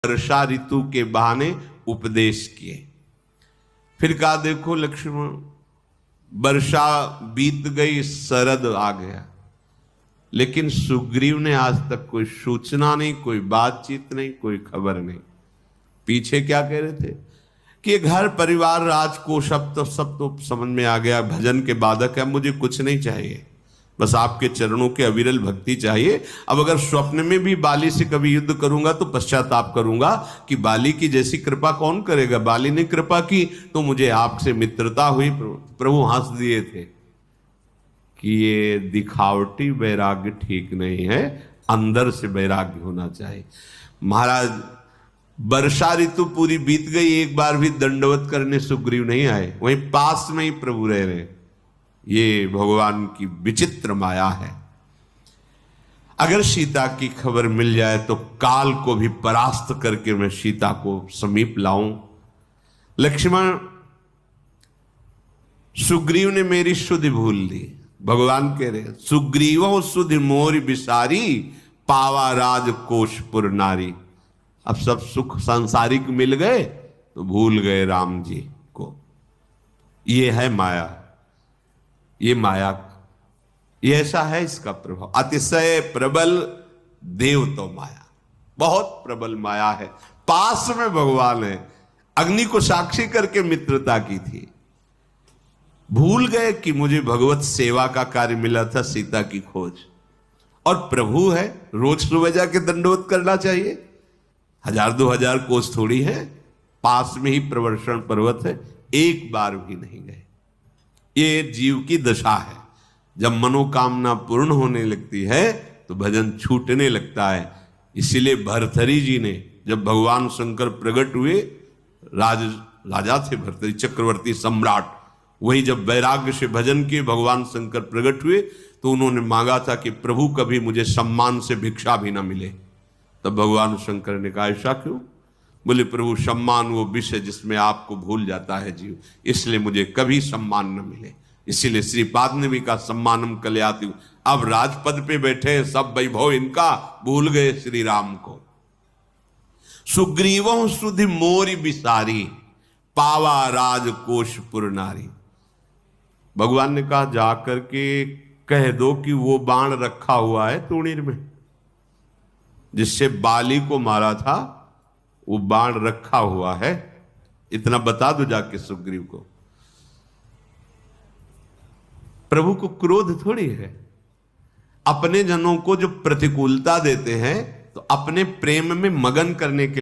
वर्षा ऋतु के बहाने उपदेश किए। फिर कहा देखो लक्ष्मण, वर्षा बीत गई, शरद आ गया, लेकिन सुग्रीव ने आज तक कोई सूचना नहीं, कोई बातचीत नहीं, कोई खबर नहीं। पीछे क्या कह रहे थे कि घर परिवार राजकोष सब तो समझ में आ गया, भजन के बाधक है, मुझे कुछ नहीं चाहिए, बस आपके चरणों के अविरल भक्ति चाहिए। अब अगर स्वप्न में भी बाली से कभी युद्ध करूंगा तो पश्चाताप करूंगा कि बाली की जैसी कृपा कौन करेगा। बाली ने कृपा की तो मुझे आपसे मित्रता हुई। प्रभु हंस दिए थे कि ये दिखावटी वैराग्य ठीक नहीं है, अंदर से वैराग्य होना चाहिए। महाराज वर्षा ऋतु पूरी बीत गई, एक बार भी दंडवत करने सुग्रीव नहीं आए, वहीं पास में ही प्रभु रह रहे। ये भगवान की विचित्र माया है। अगर सीता की खबर मिल जाए तो काल को भी परास्त करके मैं सीता को समीप लाऊं। लक्ष्मण, सुग्रीव ने मेरी सुधि भूल ली। भगवान कह रहे सुग्रीवो सुधि मोरी बिसारी, पावा राजकोषपुर नारी। अब सब सुख सांसारिक मिल गए तो भूल गए राम जी को। ये है माया, ये माया, ये ऐसा है इसका प्रभाव। अतिशय प्रबल देव तो माया, बहुत प्रबल माया है। पास में भगवान है, अग्नि को साक्षी करके मित्रता की थी। भूल गए कि मुझे भगवत सेवा का कार्य मिला था, सीता की खोज। और प्रभु है, रोज सुबह जाके दंडवत करना चाहिए। 1000-2000 कोस थोड़ी है, पास में ही प्रवर्षण पर्वत है, एक बार भी नहीं गए। ये जीव की दशा है। जब मनोकामना पूर्ण होने लगती है तो भजन छूटने लगता है। इसीलिए भरथरी जी ने, जब भगवान शंकर प्रकट हुए, राजा थे भरथरी, चक्रवर्ती सम्राट, वही जब वैराग्य से भजन किए भगवान शंकर प्रकट हुए तो उन्होंने मांगा था कि प्रभु कभी मुझे सम्मान से भिक्षा भी ना मिले। तब भगवान शंकर ने कहा ऐसा क्यों? बोले प्रभु, सम्मान वो विषय जिसमें आपको भूल जाता है जीव, इसलिए मुझे कभी सम्मान न मिले। इसीलिए श्रीपाद ने भी कहा सम्मानम कल्याति हूं। अब राजपद पे बैठे हैं, सब वैभव इनका, भूल गए श्री राम को। सुग्रीवों सुधि मोरी बिसारी, पावा राजकोषपुर नारी। भगवान ने कहा जाकर के कह दो कि वो बाण रखा हुआ है तूणीर में, जिससे बाली को मारा था, वो बाण रखा हुआ है। इतना बता दो जाके सुग्रीव को। प्रभु को क्रोध थोड़ी है। अपने जनों को जो प्रतिकूलता देते हैं तो अपने प्रेम में मगन करने के